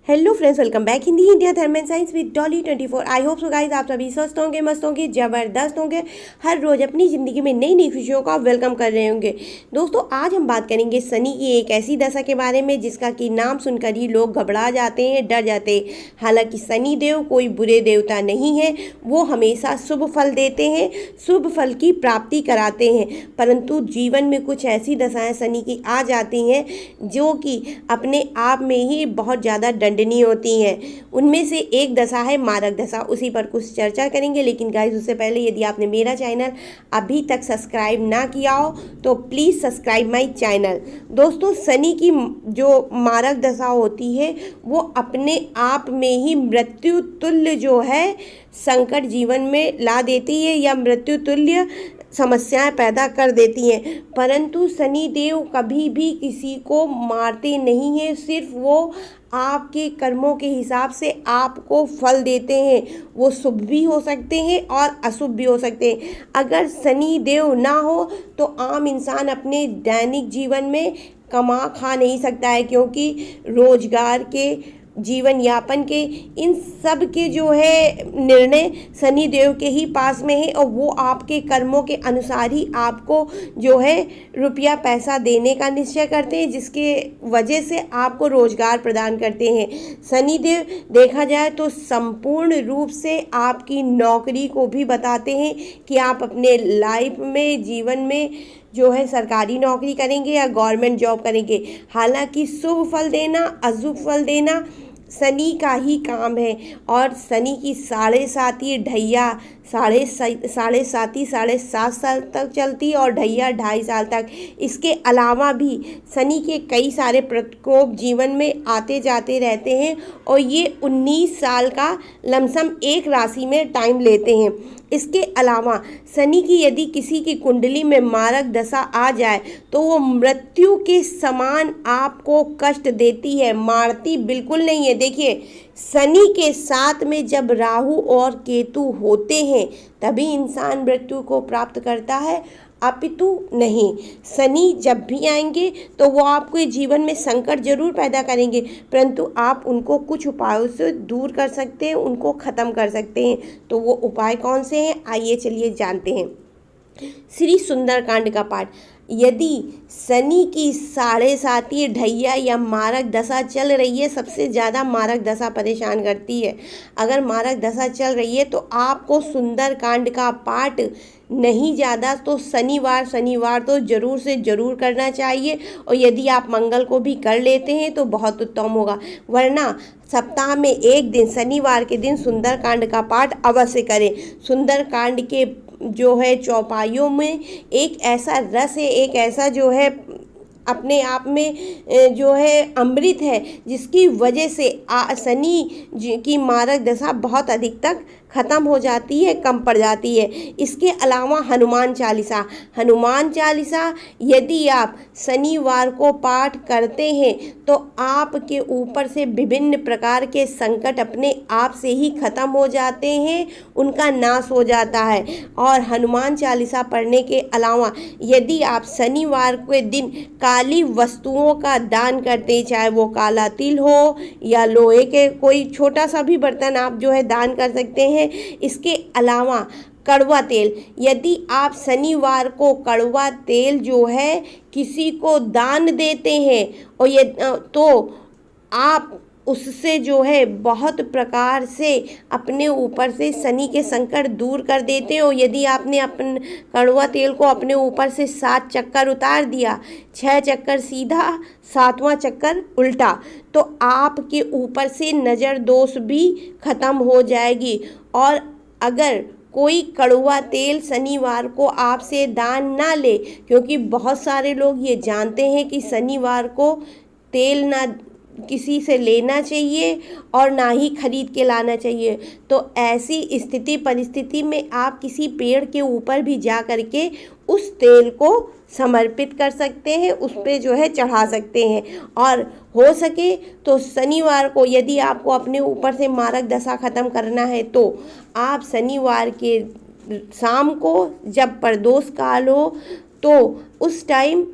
Hello friends, welcome back Hindi India Dharm and science with Dolly 24। I hope so guys आप सभी स्वस्थ होंगे, मस्त होंगे, ज़बरदस्त होंगे, हर रोज़ अपनी ज़िंदगी में नई नई खुशियों का वेलकम कर रहे होंगे। दोस्तों, आज हम बात करेंगे शनि की एक ऐसी दशा के बारे में जिसका कि नाम सुनकर ही लोग घबरा जाते हैं, डर जाते हैं। हालांकि शनि देव कोई बुरे देवता नहीं है, वो हमेशा शुभ फल देते हैं, शुभ फल की प्राप्ति कराते हैं। परंतु जीवन में कुछ ऐसी दशाएँ शनि की आ जाती हैं जो कि अपने आप में ही बहुत ज़्यादा दंडनीय होती हैं। उनमें से एक दशा है मारक दशा, उसी पर कुछ चर्चा करेंगे। लेकिन गाइस, उससे पहले यदि आपने मेरा चैनल अभी तक सब्सक्राइब ना किया हो तो प्लीज़ सब्सक्राइब माय चैनल। दोस्तों, शनि की जो मारक दशा होती है वो अपने आप में ही मृत्यु तुल्य जो है संकट जीवन में ला देती है या मृत्यु तुल्य समस्याएं पैदा कर देती हैं। परंतु शनि देव कभी भी किसी को मारते नहीं हैं, सिर्फ वो आपके कर्मों के हिसाब से आपको फल देते हैं। वो शुभ भी हो सकते हैं और अशुभ भी हो सकते हैं। अगर शनि देव ना हो तो आम इंसान अपने दैनिक जीवन में कमा खा नहीं सकता है, क्योंकि रोजगार के, जीवन यापन के, इन सब के जो है निर्णय शनि देव के ही पास में है और वो आपके कर्मों के अनुसार ही आपको जो है रुपया पैसा देने का निश्चय करते हैं, जिसके वजह से आपको रोजगार प्रदान करते हैं। शनि देव देखा जाए तो संपूर्ण रूप से आपकी नौकरी को भी बताते हैं कि आप अपने लाइफ में, जीवन में जो है सरकारी नौकरी करेंगे या गवर्नमेंट जॉब करेंगे। हालांकि शुभ फल देना, अशुभ फल देना शनि का ही काम है। और शनि की 7.5 ढैया 7.5 साल तक चलती है और ढैया 2.5 साल तक। इसके अलावा भी शनि के कई सारे प्रकोप जीवन में आते जाते रहते हैं और ये 19 साल का लमसम एक राशि में टाइम लेते हैं। इसके अलावा शनि की यदि किसी की कुंडली में मारक दशा आ जाए तो वो मृत्यु के समान आपको कष्ट देती है, मारती बिल्कुल नहीं है। देखिए, शनि के साथ में जब राहु और केतु होते हैं तभी इंसान मृत्यु को प्राप्त करता है, अपितु नहीं। शनि जब भी आएंगे तो वो आपके जीवन में संकट जरूर पैदा करेंगे, परंतु आप उनको कुछ उपायों से दूर कर सकते हैं, उनको ख़त्म कर सकते हैं। तो वो उपाय कौन से हैं, आइए चलिए जानते हैं। श्री सुंदरकांड का पाठ। यदि शनि की 7.5 ढैया या मारक दशा चल रही है, सबसे ज़्यादा मारक दशा परेशान करती है। अगर मारक दशा चल रही है तो आपको सुंदरकांड का पाठ नहीं ज़्यादा तो शनिवार तो ज़रूर से ज़रूर करना चाहिए। और यदि आप मंगल को भी कर लेते हैं तो बहुत उत्तम होगा, वरना सप्ताह में एक दिन शनिवार के दिन सुंदरकांड का पाठ अवश्य करें। सुंदरकांड के जो है चौपाइयों में एक ऐसा रस है, एक ऐसा जो है अपने आप में जो है अमृत है, जिसकी वजह से शनि की मारक दशा बहुत अधिक तक ख़त्म हो जाती है, कम पड़ जाती है। इसके अलावा हनुमान चालीसा यदि आप शनिवार को पाठ करते हैं तो आपके ऊपर से विभिन्न प्रकार के संकट अपने आप से ही ख़त्म हो जाते हैं, उनका नाश हो जाता है। और हनुमान चालीसा पढ़ने के अलावा यदि आप शनिवार के दिन काली वस्तुओं का दान करते हैं, चाहे वो काला तिल हो या लोहे के कोई छोटा सा भी बर्तन आप जो है दान कर सकते हैं। इसके अलावा कड़वा तेल, यदि आप शनिवार को कड़वा तेल जो है किसी को दान देते हैं और ये तो आप उससे जो है बहुत प्रकार से अपने ऊपर से शनि के संकट दूर कर देते हो। यदि आपने अपने कड़वा तेल को अपने ऊपर से 7 चक्कर उतार दिया, 6 चक्कर सीधा, 7वां चक्कर उल्टा, तो आपके ऊपर से नज़र दोष भी ख़त्म हो जाएगी। और अगर कोई कड़वा तेल शनिवार को आपसे दान ना ले, क्योंकि बहुत सारे लोग ये जानते हैं कि शनिवार को तेल ना किसी से लेना चाहिए और ना ही खरीद के लाना चाहिए, तो ऐसी स्थिति परिस्थिति में आप किसी पेड़ के ऊपर भी जा कर के उस तेल को समर्पित कर सकते हैं, उस पे जो है चढ़ा सकते हैं। और हो सके तो शनिवार को यदि आपको अपने ऊपर से मारक दशा ख़त्म करना है तो आप शनिवार के शाम को जब प्रदोष काल हो तो उस टाइम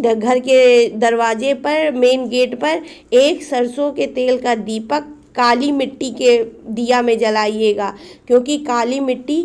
घर के दरवाजे पर, मेन गेट पर एक सरसों के तेल का दीपक काली मिट्टी के दिया में जलाइएगा, क्योंकि काली मिट्टी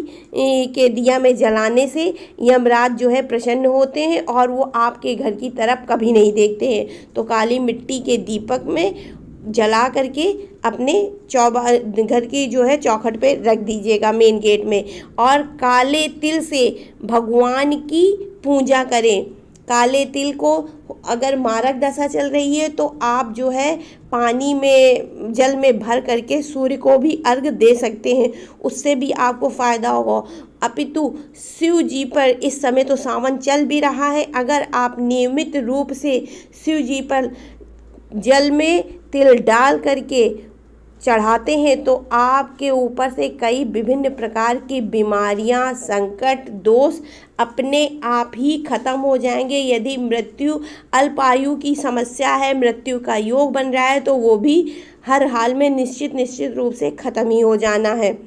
के दिया में जलाने से यमराज जो है प्रसन्न होते हैं और वो आपके घर की तरफ कभी नहीं देखते हैं। तो काली मिट्टी के दीपक में जला करके अपने घर की जो है चौखट पे रख दीजिएगा, मेन गेट में। और काले तिल से भगवान की पूजा करें। काले तिल को, अगर मारक दशा चल रही है तो आप जो है पानी में, जल में भर करके सूर्य को भी अर्घ दे सकते हैं, उससे भी आपको फ़ायदा होगा। अपितु शिव जी पर इस समय तो सावन चल भी रहा है, अगर आप नियमित रूप से शिव जी पर जल में तिल डाल करके चढ़ाते हैं तो आपके ऊपर से कई विभिन्न प्रकार की बीमारियां, संकट, दोष अपने आप ही खत्म हो जाएंगे। यदि मृत्यु, अल्पायु की समस्या है, मृत्यु का योग बन रहा है, तो वो भी हर हाल में निश्चित रूप से खत्म ही हो जाना है।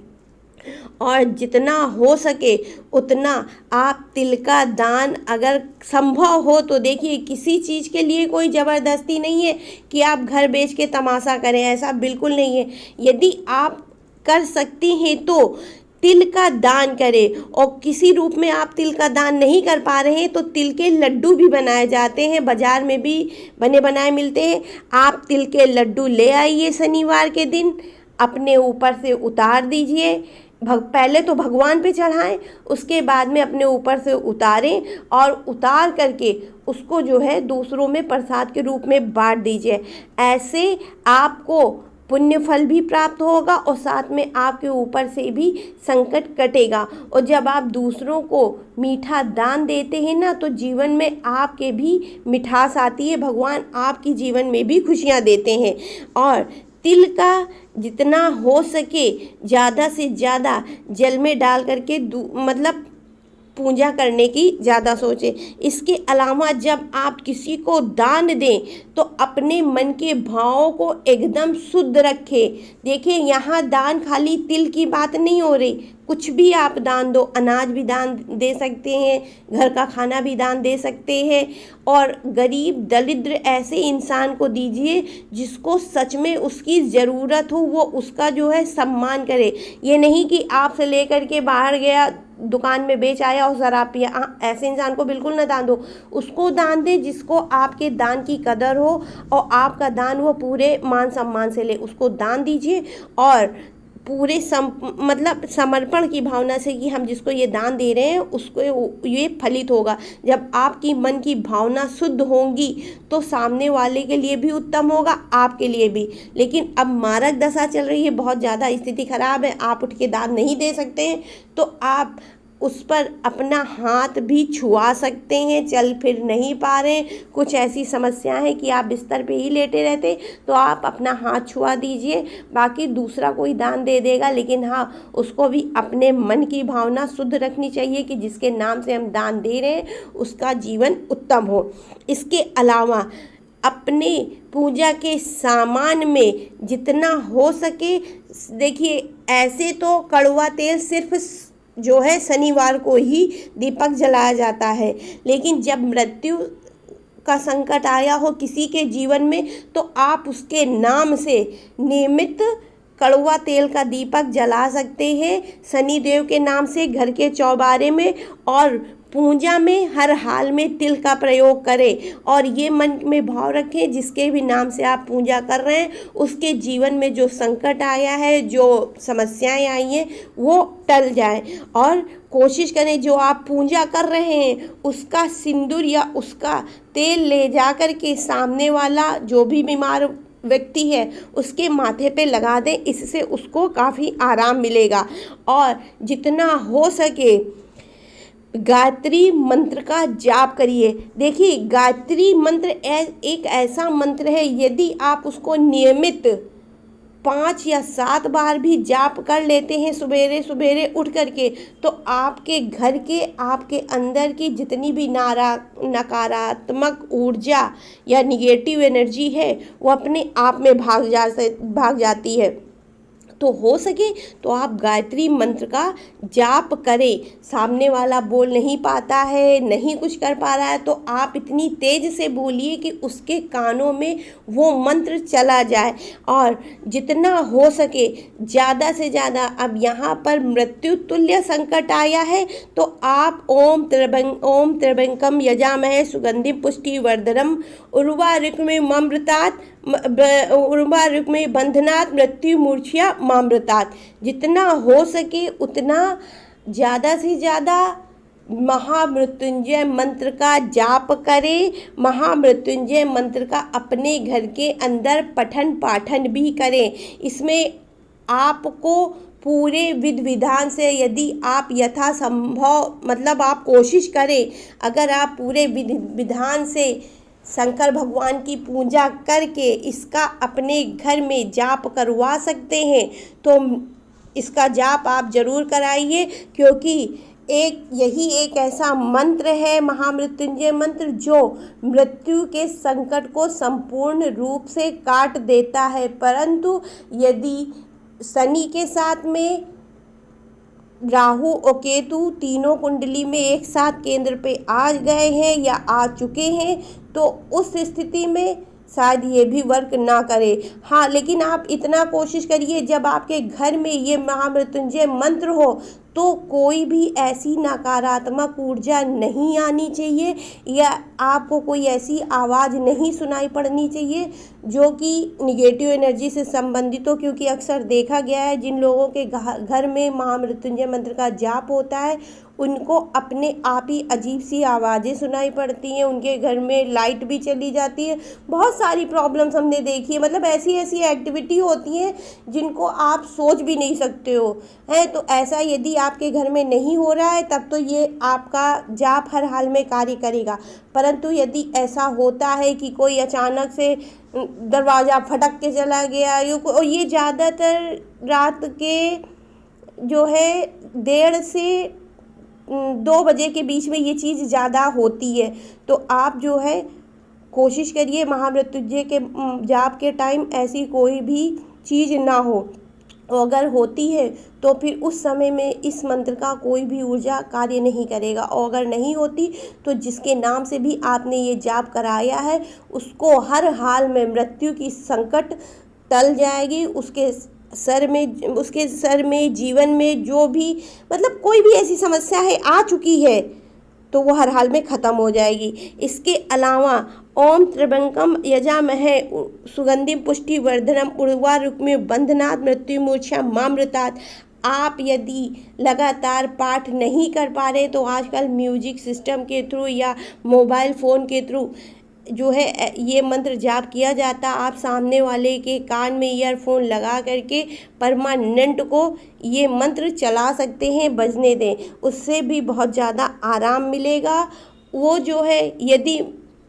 और जितना हो सके उतना आप तिल का दान, अगर संभव हो तो देखिए, किसी चीज़ के लिए कोई ज़बरदस्ती नहीं है कि आप घर बेच के तमाशा करें, ऐसा बिल्कुल नहीं है। यदि आप कर सकती हैं तो तिल का दान करें। और किसी रूप में आप तिल का दान नहीं कर पा रहे हैं तो तिल के लड्डू भी बनाए जाते हैं, बाज़ार में भी बने बनाए मिलते हैं। आप तिल के लड्डू ले आइए, शनिवार के दिन अपने ऊपर से उतार दीजिए। पहले तो भगवान पे चढ़ाएं, उसके बाद में अपने ऊपर से उतारें और उतार करके उसको जो है दूसरों में प्रसाद के रूप में बांट दीजिए। ऐसे आपको पुण्य फल भी प्राप्त होगा और साथ में आपके ऊपर से भी संकट कटेगा। और जब आप दूसरों को मीठा दान देते हैं ना, तो जीवन में आपके भी मिठास आती है, भगवान आपकी जीवन में भी खुशियाँ देते हैं। और तिल का जितना हो सके ज़्यादा से ज़्यादा जल में डाल करके मतलब पूजा करने की ज़्यादा सोचें। इसके अलावा जब आप किसी को दान दें तो अपने मन के भावों को एकदम शुद्ध रखें। देखिए, यहाँ दान खाली तिल की बात नहीं हो रही, कुछ भी आप दान दो, अनाज भी दान दे सकते हैं, घर का खाना भी दान दे सकते हैं। और गरीब दरिद्र ऐसे इंसान को दीजिए जिसको सच में उसकी ज़रूरत हो, वो उसका जो है सम्मान करे। ये नहीं कि आपसे लेकर के बाहर गया, दुकान में बेच आया और शराब पिया, ऐसे इंसान को बिल्कुल न दान दो। उसको दान दे जिसको आपके दान की कदर हो और आपका दान वो पूरे मान सम्मान से ले, उसको दान दीजिए। और पूरे मतलब समर्पण की भावना से कि हम जिसको ये दान दे रहे हैं उसको ये फलित होगा। जब आपकी मन की भावना शुद्ध होंगी तो सामने वाले के लिए भी उत्तम होगा, आपके लिए भी। लेकिन अब मारक दशा चल रही है, बहुत ज़्यादा स्थिति खराब है, आप उठ के दान नहीं दे सकते हैं, तो आप उस पर अपना हाथ भी छुआ सकते हैं। चल फिर नहीं पा रहे, कुछ ऐसी समस्या है कि आप बिस्तर पे ही लेटे रहते, तो आप अपना हाथ छुआ दीजिए। बाकी दूसरा कोई दान दे देगा, लेकिन हाँ, उसको भी अपने मन की भावना शुद्ध रखनी चाहिए कि जिसके नाम से हम दान दे रहे हैं उसका जीवन उत्तम हो। इसके अलावा अपने पूजा के सामान में जितना हो सके, देखिए ऐसे तो कड़वा तेल सिर्फ जो है शनिवार को ही दीपक जलाया जाता है, लेकिन जब मृत्यु का संकट आया हो किसी के जीवन में तो आप उसके नाम से नियमित कड़वा तेल का दीपक जला सकते हैं, शनिदेव के नाम से घर के चौबारे में। और पूजा में हर हाल में तिल का प्रयोग करें और ये मन में भाव रखें जिसके भी नाम से आप पूजा कर रहे हैं उसके जीवन में जो संकट आया है, जो समस्याएं आई हैं, वो टल जाए। और कोशिश करें जो आप पूजा कर रहे हैं उसका सिंदूर या उसका तेल ले जा कर के सामने वाला जो भी बीमार व्यक्ति है उसके माथे पे लगा दें, इससे उसको काफ़ी आराम मिलेगा। और जितना हो सके गायत्री मंत्र का जाप करिए। देखिए, गायत्री मंत्र एक ऐसा मंत्र है, यदि आप उसको नियमित 5 या 7 बार भी जाप कर लेते हैं सवेरे सवेरे उठ करके, तो आपके घर के, आपके अंदर की जितनी भी नकारात्मक ऊर्जा या निगेटिव एनर्जी है वो अपने आप में भाग जाती है। तो हो सके तो आप गायत्री मंत्र का जाप करें। सामने वाला बोल नहीं पाता है, नहीं कुछ कर पा रहा है, तो आप इतनी तेज से बोलिए कि उसके कानों में वो मंत्र चला जाए। और जितना हो सके ज़्यादा से ज़्यादा, अब यहाँ पर मृत्यु तुल्य संकट आया है, तो आप ओम त्र्यंबकम यजामहे सुगंधिम पुष्टिवर्धनम उर्वारुकमिव बंधनात् मृत्यु मूर्छया मामृतात्। जितना हो सके उतना ज़्यादा से ज़्यादा महामृत्युंजय मंत्र का जाप करें। महामृत्युंजय मंत्र का अपने घर के अंदर पठन पाठन भी करें। इसमें आपको पूरे विधि विधान से, यदि आप यथासंभव मतलब आप कोशिश करें, अगर आप पूरे विधि विधान से शंकर भगवान की पूजा करके इसका अपने घर में जाप करवा सकते हैं, तो इसका जाप आप ज़रूर कराइए। क्योंकि यही एक ऐसा मंत्र है, महामृत्युंजय मंत्र, जो मृत्यु के संकट को संपूर्ण रूप से काट देता है। परंतु यदि शनि के साथ में राहु और केतु तीनों कुंडली में एक साथ केंद्र पे आ गए हैं या आ चुके हैं, तो उस स्थिति में शायद ये भी वर्क ना करे। हाँ, लेकिन आप इतना कोशिश करिए, जब आपके घर में ये महामृत्युंजय मंत्र हो तो कोई भी ऐसी नकारात्मक ऊर्जा नहीं आनी चाहिए, या आपको कोई ऐसी आवाज़ नहीं सुनाई पड़नी चाहिए जो कि निगेटिव एनर्जी से संबंधित हो। क्योंकि अक्सर देखा गया है, जिन लोगों के घर में महामृत्युंजय मंत्र का जाप होता है, उनको अपने आप ही अजीब सी आवाज़ें सुनाई पड़ती हैं, उनके घर में लाइट भी चली जाती है, बहुत सारी प्रॉब्लम्स हमने देखी है। मतलब ऐसी ऐसी एक्टिविटी होती हैं जिनको आप सोच भी नहीं सकते हो हैं। तो ऐसा यदि आपके घर में नहीं हो रहा है, तब तो ये आपका जाप हर हाल में कार्य करेगा। परंतु यदि ऐसा होता है कि कोई अचानक से दरवाज़ा फटक के चला गया, और ये ज़्यादातर रात के जो है 1:30 से 2 बजे के बीच में ये चीज़ ज़्यादा होती है। तो आप जो है कोशिश करिए महामृत्युंजय के जाप के टाइम ऐसी कोई भी चीज़ ना हो, और अगर होती है तो फिर उस समय में इस मंत्र का कोई भी ऊर्जा कार्य नहीं करेगा। और अगर नहीं होती तो जिसके नाम से भी आपने ये जाप कराया है, उसको हर हाल में मृत्यु की संकट टल जाएगी। उसके सर में जीवन में जो भी मतलब कोई भी ऐसी समस्या है आ चुकी है, तो वो हर हाल में ख़त्म हो जाएगी। इसके अलावा ओम त्र्यंबकम यजामहे सुगंधिम पुष्टिवर्धनम उर्वारुकमिव बंधनात् मृत्यु मूर्छया मामृतात्। आप यदि लगातार पाठ नहीं कर पा रहे, तो आजकल म्यूजिक सिस्टम के थ्रू या मोबाइल फ़ोन के थ्रू जो है ये मंत्र जाप किया जाता। आप सामने वाले के कान में ईयरफोन लगा करके परमानेंट को ये मंत्र चला सकते हैं, बजने दें, उससे भी बहुत ज़्यादा आराम मिलेगा। वो जो है यदि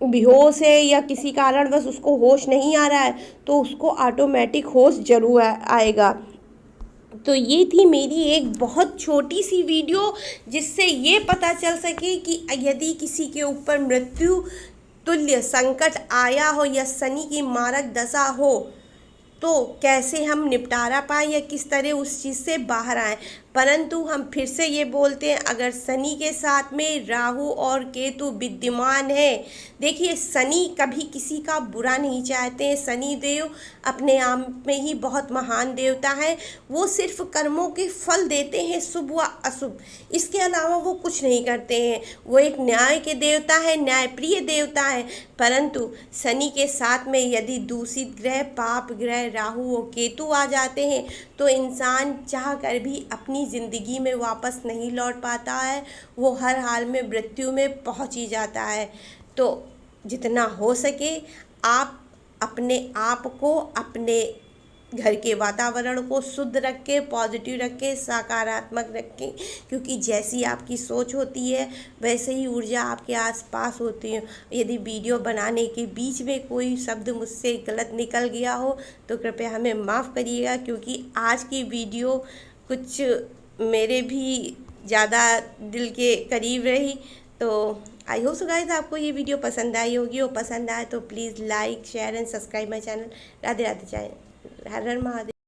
बेहोश है या किसी कारणवश उसको होश नहीं आ रहा है, तो उसको ऑटोमेटिक होश जरूर आएगा। तो ये थी मेरी एक बहुत छोटी सी वीडियो, जिससे ये पता चल सके कि यदि किसी के ऊपर मृत्यु तुल्य संकट आया हो या शनि की मारक दशा हो, तो कैसे हम निपटारा पाएँ या किस तरह उस चीज़ से बाहर आएँ। परंतु हम फिर से ये बोलते हैं, अगर शनि के साथ में राहु और केतु विद्यमान है, देखिए शनि कभी किसी का बुरा नहीं चाहते हैं। शनि देव अपने आप में ही बहुत महान देवता है। वो सिर्फ कर्मों के फल देते हैं, शुभ व अशुभ, इसके अलावा वो कुछ नहीं करते हैं। वो एक न्याय के देवता है, न्यायप्रिय देवता है। परंतु शनि के साथ में यदि दूषित ग्रह, पाप ग्रह राहु और केतु आ जाते हैं, तो इंसान चाह कर भी अपनी ज़िंदगी में वापस नहीं लौट पाता है। वो हर हाल में मृत्यु में पहुंच ही जाता है। तो जितना हो सके आप अपने आप को, अपने घर के वातावरण को शुद्ध रखें, पॉजिटिव रखें, सकारात्मक रखें, क्योंकि जैसी आपकी सोच होती है वैसे ही ऊर्जा आपके आसपास होती है। यदि वीडियो बनाने के बीच में कोई शब्द मुझसे गलत निकल गया हो तो कृपया हमें माफ़ करिएगा, क्योंकि आज की वीडियो कुछ मेरे भी ज़्यादा दिल के करीब रही। तो आई होप सो गाइस आपको ये वीडियो पसंद आई होगी, और पसंद आए तो please like, share and subscribe my channel. Radhe Radhe, her her Mahadev.